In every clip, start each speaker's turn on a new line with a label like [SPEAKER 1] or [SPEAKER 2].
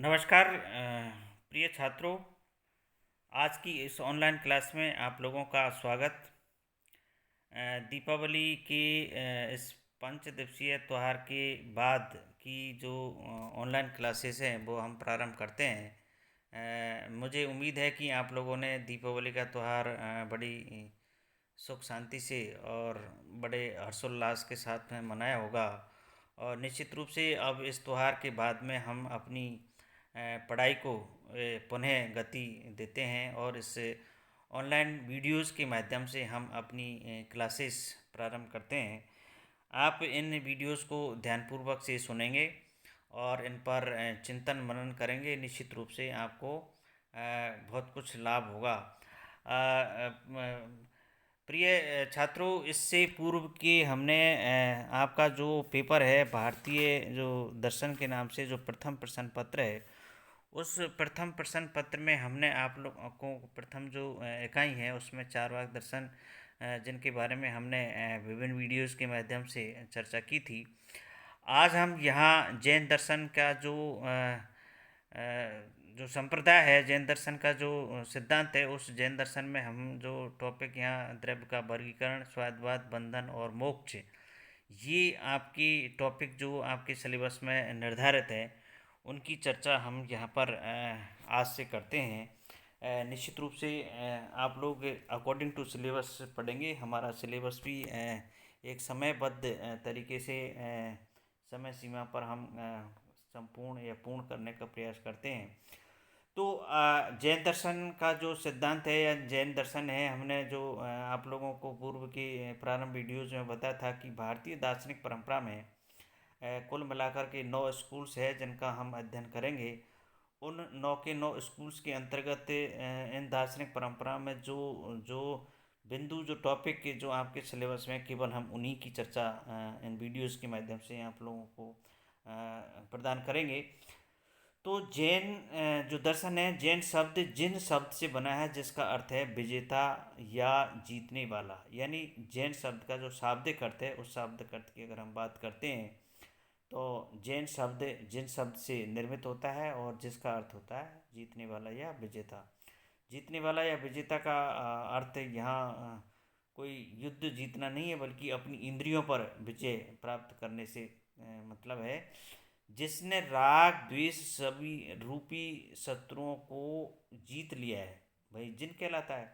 [SPEAKER 1] नमस्कार प्रिय छात्रों। आज की इस ऑनलाइन क्लास में आप लोगों का स्वागत। दीपावली के इस पंच दिवसीय त्यौहार के बाद की जो ऑनलाइन क्लासेस हैं वो हम प्रारंभ करते हैं। मुझे उम्मीद है कि आप लोगों ने दीपावली का त्यौहार बड़ी सुख शांति से और बड़े हर्षोल्लास के साथ में मनाया होगा। और निश्चित रूप से अब इस त्यौहार के बाद में हम अपनी पढ़ाई को पुनः गति देते हैं और इस ऑनलाइन वीडियोस के माध्यम से हम अपनी क्लासेस प्रारंभ करते हैं। आप इन वीडियोस को ध्यानपूर्वक से सुनेंगे और इन पर चिंतन मनन करेंगे। निश्चित रूप से आपको बहुत कुछ लाभ होगा। प्रिय छात्रों, इससे पूर्व कि हमने आपका जो पेपर है भारतीय जो दर्शन के नाम से जो प्रथम प्रश्न पत्र है, उस प्रथम प्रश्न पत्र में हमने आप लोगों को प्रथम जो इकाई है उसमें चारवाक दर्शन जिनके बारे में हमने विभिन्न वीडियोस के माध्यम से चर्चा की थी। आज हम यहाँ जैन दर्शन का जो संप्रदाय है, जैन दर्शन का जो सिद्धांत है, उस जैन दर्शन में हम जो टॉपिक यहाँ द्रव्य का वर्गीकरण, स्वाद्वाद, बंधन और मोक्ष, ये आपकी टॉपिक जो आपके सिलेबस में निर्धारित है उनकी चर्चा हम यहाँ पर आज से करते हैं। निश्चित रूप से आप लोग अकॉर्डिंग टू सिलेबस पढ़ेंगे। हमारा सिलेबस भी एक समयबद्ध तरीके से समय सीमा पर हम संपूर्ण या पूर्ण करने का प्रयास करते हैं। तो जैन दर्शन का जो सिद्धांत है या जैन दर्शन है, हमने जो आप लोगों को पूर्व की प्रारंभ वीडियोज़ में बताया था कि भारतीय दार्शनिक परंपरा में कुल मिलाकर के 9 स्कूल्स है जिनका हम अध्ययन करेंगे। उन 9 के 9 स्कूल्स के अंतर्गत इन दार्शनिक परंपरा में जो जो बिंदु, जो टॉपिक के जो आपके सिलेबस में, केवल हम उन्हीं की चर्चा इन वीडियोस के माध्यम से आप लोगों को प्रदान करेंगे। तो जैन जो दर्शन है, जैन शब्द जिन शब्द से बना है जिसका अर्थ है विजेता या जीतने वाला। यानी जैन शब्द का जो शाब्दिक अर्थ है, उस शाब्दिक अर्थ की अगर हम बात करते हैं तो जैन शब्द जिन शब्द से निर्मित होता है और जिसका अर्थ होता है जीतने वाला या विजेता। जीतने वाला या विजेता का अर्थ यहाँ कोई युद्ध जीतना नहीं है, बल्कि अपनी इंद्रियों पर विजय प्राप्त करने से मतलब है। जिसने राग द्वेष सभी रूपी शत्रुओं को जीत लिया है, भाई जिन कहलाता है।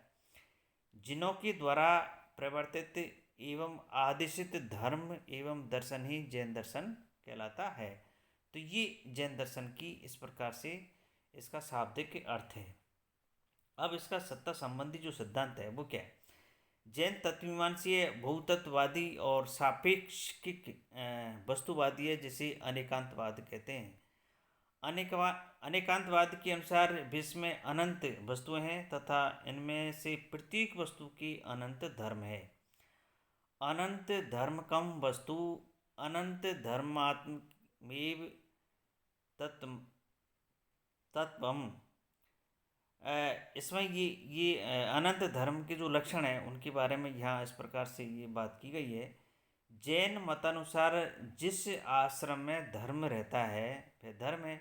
[SPEAKER 1] जिनों के द्वारा प्रवर्तित एवं आदेशित धर्म एवं दर्शन ही जैन दर्शन कहलाता है। तो ये जैन दर्शन की इस प्रकार से इसका शाब्दिक अर्थ है। अब इसका सत्ता संबंधी जो सिद्धांत है वो क्या है? जैन तत्वमीमांसीय बहुतत्ववादी और सापेक्षिक वस्तुवादी है, जिसे अनेकांतवाद कहते हैं। अनेकांतवाद के अनुसार विश्व में अनंत वस्तुएं हैं तथा इनमें से प्रत्येक वस्तु की अनंत धर्म है। अनंत धर्म कम वस्तु अनंत धर्मात्मेव तत्व तत्वम। इसमें ये अनंत धर्म के जो लक्षण हैं उनके बारे में यहाँ इस प्रकार से ये बात की गई है। जैन मतानुसार जिस आश्रम में धर्म रहता है वह धर्म है,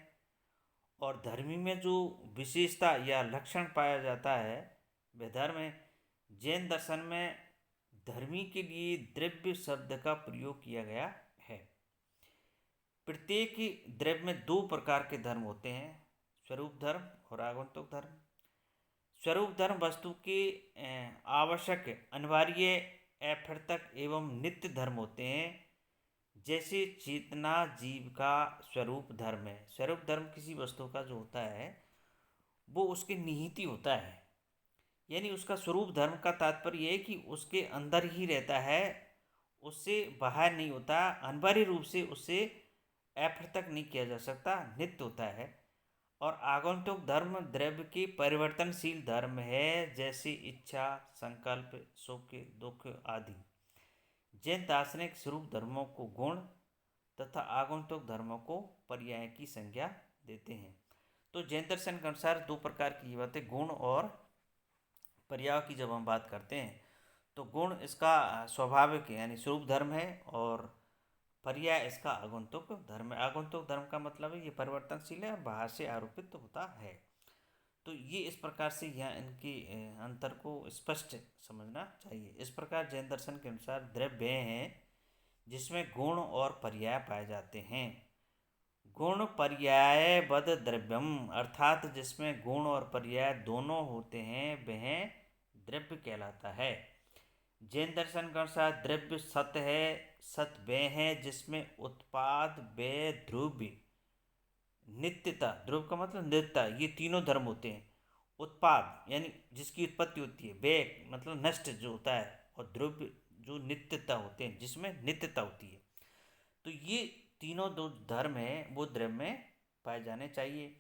[SPEAKER 1] और धर्मी में जो विशेषता या लक्षण पाया जाता है वह धर्म है। जैन दर्शन में धर्मी के लिए द्रव्य शब्द का प्रयोग किया गया है। प्रत्येक द्रव्य में दो प्रकार के धर्म होते हैं, स्वरूप धर्म और आगंतुक धर्म। स्वरूप धर्म वस्तु के आवश्यक, अनिवार्य, अप्रत्यक्ष एवं नित्य धर्म होते हैं। जैसे चेतना जीव का स्वरूप धर्म है। स्वरूप धर्म किसी वस्तु का जो होता है वो उसके निहित होता है, यानी उसका स्वरूप धर्म का तात्पर्य है कि उसके अंदर ही रहता है, उससे बाहर नहीं होता, अनिवार्य रूप से उससे अप्रत्यक्ष नहीं किया जा सकता, नित्य होता है। और आगंतुक धर्म द्रव्य के परिवर्तनशील धर्म है, जैसे इच्छा, संकल्प, सुख, दुख आदि। जैन दार्शनिक स्वरूप धर्मों को गुण तथा आगंतुक धर्मों को पर्याय की संज्ञा देते हैं। तो जैन दर्शन के अनुसार दो प्रकार की बातें, गुण और पर्याय की जब हम बात करते हैं तो गुण इसका स्वाभाविक यानी स्वरूप धर्म है, और पर्याय इसका आगंतुक धर्म है। आगंतुक धर्म का मतलब है ये परिवर्तनशील है, बाहर से आरोपित होता है। तो ये इस प्रकार से यहाँ इनकी अंतर को स्पष्ट समझना चाहिए। इस प्रकार जैन दर्शन के अनुसार द्रव्य हैं जिसमें गुण और पर्याय पाए जाते हैं। गुण पर्यायबद्ध द्रव्यम, अर्थात जिसमें गुण और पर्याय दोनों होते हैं वह द्रव्य कहलाता है। जैन दर्शन के अनुसार द्रव्य सत है। सत वह है जिसमें उत्पाद, व्यय, ध्रुव, नित्यता, ध्रुव का मतलब नित्यता, ये तीनों धर्म होते हैं। उत्पाद यानी जिसकी उत्पत्ति होती है, व्यय मतलब नष्ट जो होता है, और ध्रुव जो नित्यता होते हैं, जिसमें नित्यता होती है। तो ये तीनों दो धर्म हैं वो द्रव्य में पाए जाने चाहिए।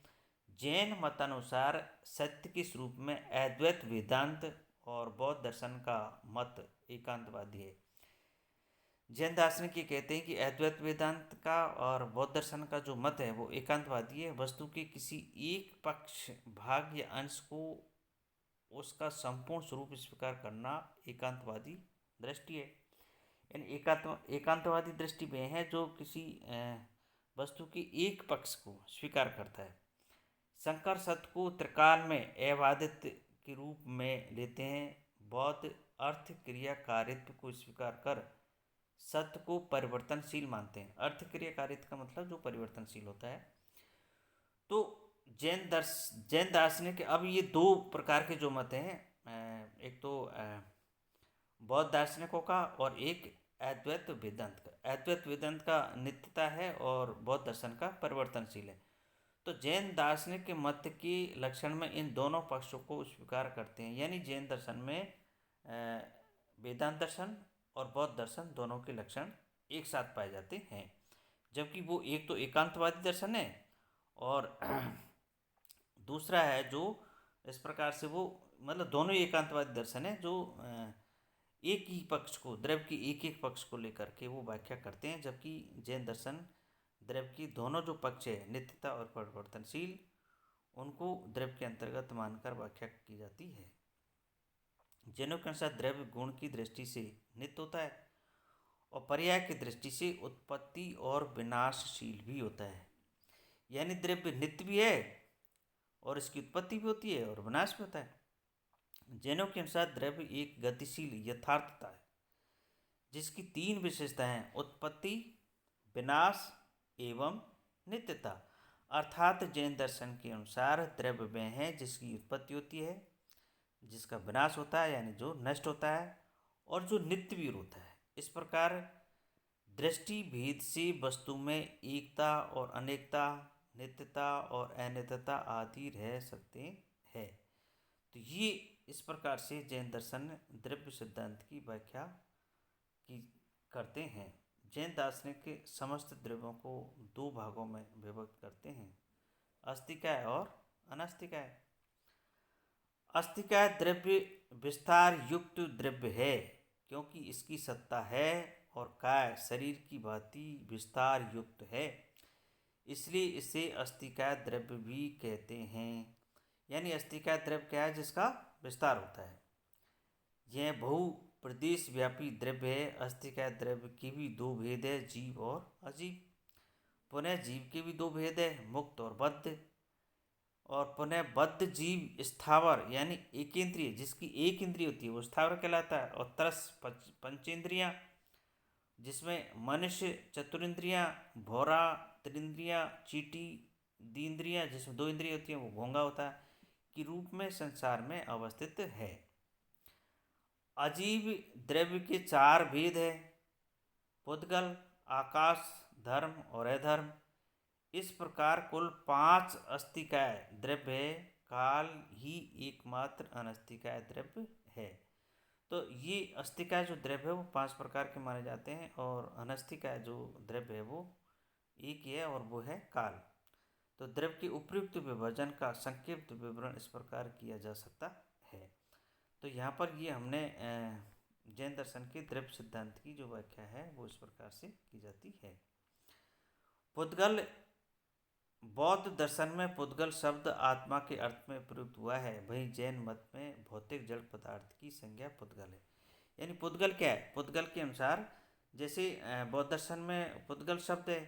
[SPEAKER 1] जैन मतानुसार सत्य के स्वरूप में अद्वैत वेदांत और बौद्ध दर्शन का मत एकांतवादी है। जैन दार्शनिक ये कहते हैं कि अद्वैत वेदांत का और बौद्ध दर्शन का जो मत है वो एकांतवादी है। वस्तु के किसी एक पक्ष, भाग या अंश को उसका संपूर्ण स्वरूप स्वीकार करना एकांतवादी दृष्टि है। यानी एकांतवादी दृष्टि में है जो किसी वस्तु के एक पक्ष को स्वीकार करता है। शंकर सत्य को त्रिकाल में अबाधित के रूप में लेते हैं। बौद्ध अर्थ क्रिया कारित्व को स्वीकार कर सत्य को परिवर्तनशील मानते हैं। अर्थ क्रिया कारित्व का मतलब जो परिवर्तनशील होता है। तो जैन दार्शनिक, अब ये दो प्रकार के जो मत हैं, एक तो बौद्ध दार्शनिकों का और एक अद्वैत वेदांत का। अद्वैत वेदांत का नित्यता है और बौद्ध दर्शन का परिवर्तनशील है। तो जैन दार्शनिक के मत के लक्षण में इन दोनों पक्षों को स्वीकार करते हैं। यानी जैन दर्शन में वेदांत दर्शन और बौद्ध दर्शन दोनों के लक्षण एक साथ पाए जाते हैं। जबकि वो एक तो एकांतवादी दर्शन है और दूसरा है जो इस प्रकार से वो मतलब दोनों ही एकांतवादी दर्शन है जो एक ही पक्ष को, द्रव्य की एक एक पक्ष को लेकर के वो व्याख्या करते हैं। जबकि जैन दर्शन द्रव्य की दोनों जो पक्ष है, नित्यता और परिवर्तनशील, उनको द्रव्य के अंतर्गत मानकर व्याख्या की जाती है। जैनों के अनुसार द्रव्य गुण की दृष्टि से नित्य होता है और पर्याय की दृष्टि से उत्पत्ति और विनाशशील भी होता है। यानी द्रव्य नित्य भी है और इसकी उत्पत्ति भी होती है और विनाश भी होता है। जैनों के अनुसार द्रव्य एक गतिशील यथार्थता है जिसकी तीन विशेषताएं हैं: उत्पत्ति, विनाश एवं नित्यता। अर्थात जैन दर्शन के अनुसार द्रव्य वह है जिसकी उत्पत्ति होती है, जिसका विनाश होता है यानी जो नष्ट होता है, और जो नित्य भी होता है। इस प्रकार दृष्टि भेद से वस्तु में एकता और अनेकता, नित्यता और अनित्यता आदि रह सकते हैं। तो ये इस प्रकार से जैन दर्शन द्रव्य सिद्धांत की व्याख्या की करते हैं। जैन दार्शनिक के समस्त द्रव्यों को दो भागों में विभक्त करते हैं: अस्तिकाय और अनास्तिकाय। अस्तिकाय द्रव्य विस्तार युक्त द्रव्य है क्योंकि इसकी सत्ता है, और काय शरीर की भांति विस्तार युक्त है, इसलिए इसे अस्तिकाय द्रव्य भी कहते हैं। यानी अस्तिकाय द्रव्य क्या है? जिसका विस्तार होता है। यह बहु प्रदेश व्यापी द्रव्य है। अस्तिकाय द्रव्य के भी दो भेद है: जीव और अजीव। पुनः जीव के भी दो भेद है: मुक्त और बद्ध। और पुनः बद्ध जीव स्थावर यानी एकेंद्रिय, जिसकी एक इंद्रिय होती है वो स्थावर कहलाता है। और तरस पंचेंद्रियां, जिसमें मनुष्य चतुरिंद्रियां, भौरा त्रिंद्रियां, चीटी द्विंद्रियां, जिसमें दो इंद्रिय होती हैं, वो घोंगा होता है, के रूप में संसार में अवस्थित है। अजीव द्रव्य के चार भेद है: पुद्गल, आकाश, धर्म और अधर्म। इस प्रकार कुल 5 अस्तिकाय द्रव्य है। काल ही एकमात्र अनस्तिकाय द्रव्य है। तो ये अस्तिकाय जो द्रव्य है वो 5 प्रकार के माने जाते हैं, और अनस्तिकाय जो द्रव्य है वो एक ही है, और वो है काल। तो द्रव्य के उपयुक्त विभाजन का संक्षिप्त विवरण इस प्रकार किया जा सकता है। तो यहाँ पर ये हमने जैन दर्शन के द्रव्य सिद्धांत की जो व्याख्या है वो इस प्रकार से की जाती है। पुद्गल, बौद्ध दर्शन में पुद्गल शब्द आत्मा के अर्थ में प्रयुक्त हुआ है, वहीं जैन मत में भौतिक जड़ पदार्थ की संज्ञा पुद्गल है। यानी पुद्गल क्या है? पुद्गल के अनुसार जैसे बौद्ध दर्शन में पुद्गल शब्द है,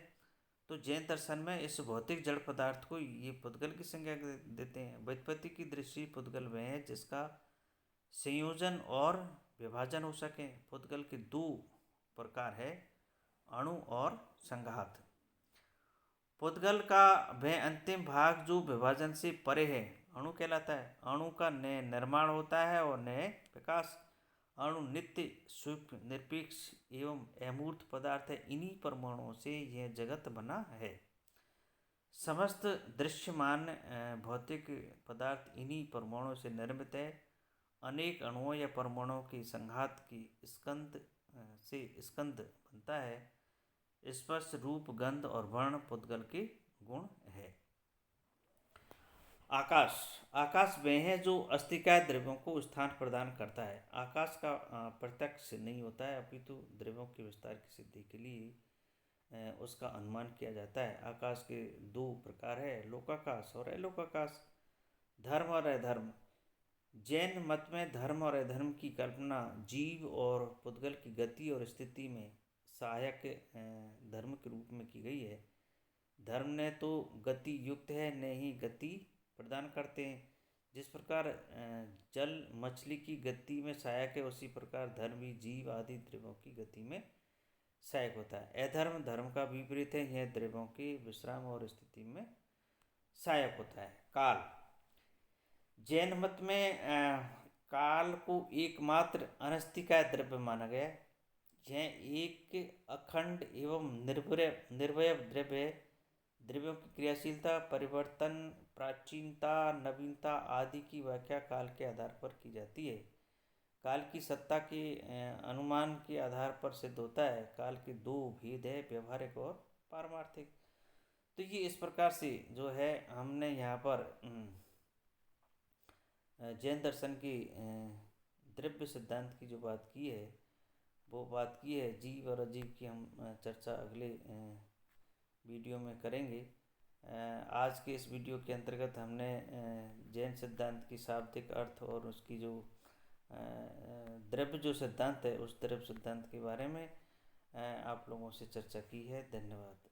[SPEAKER 1] तो जैन दर्शन में इस भौतिक जड़ पदार्थ को ये पुद्गल की संज्ञा देते हैं। व्युत्पत्ति की दृष्टि पुद्गल वह है जिसका संयोजन और विभाजन हो सके। पुद्गल के दो प्रकार है, अणु और संघात। पुद्गल का वह अंतिम भाग जो विभाजन से परे है अणु कहलाता है। अणु का नए निर्माण होता है और नए विकास। अणु नित्य सूक्ष्म निरपेक्ष एवं अमूर्त पदार्थ है। इन्हीं परमाणुओं से यह जगत बना है। समस्त दृश्यमान भौतिक पदार्थ इन्हीं परमाणुओं से निर्मित है। अनेक अणुओं या परमाणुओं की संघात की स्कंद से स्कंद बनता है। स्पर्श रूप गंध और वर्ण पुद्गल के गुण है। आकाश। आकाश वह है जो अस्थिकाय द्रव्यों को स्थान प्रदान करता है। आकाश का प्रत्यक्ष नहीं होता है, अपितु द्रव्यों के विस्तार की सिद्धि के लिए उसका अनुमान किया जाता है। आकाश के दो प्रकार है, लोकाकाश और अलोकाकाश। धर्म और अधर्म। जैन मत में धर्म और अधर्म की कल्पना जीव और पुद्गल की गति और स्थिति में सहायक धर्म के रूप में की गई है। धर्म ने तो गति युक्त है, न ही गति प्रदान करते हैं। जिस प्रकार जल मछली की गति में सहायक है, उसी प्रकार धर्म भी जीव आदि द्रव्यों की गति में सहायक होता है। अधर्म धर्म का विपरीत है, यह द्रव्यों के विश्राम और स्थिति में सहायक होता है। काल। जैन मत में काल को एकमात्र अनस्थिकाय द्रव्य माना गया है। यह एक अखंड एवं निर्वय द्रव्य है। द्रव्यों की क्रियाशीलता, परिवर्तन, प्राचीनता, नवीनता आदि की व्याख्या काल के आधार पर की जाती है। काल की सत्ता के अनुमान के आधार पर सिद्ध होता है। काल के दो भेद है, व्यवहारिक और पारमार्थिक। तो ये इस प्रकार से जो है हमने यहाँ पर जैन दर्शन की द्रव्य सिद्धांत की जो बात की है वो बात की है। जीव और अजीव की हम चर्चा अगले वीडियो में करेंगे। आज के इस वीडियो के अंतर्गत हमने जैन सिद्धांत की शाब्दिक अर्थ और उसकी जो द्रव्य जो सिद्धांत है उस द्रव्य सिद्धांत के बारे में आप लोगों से चर्चा की है। धन्यवाद।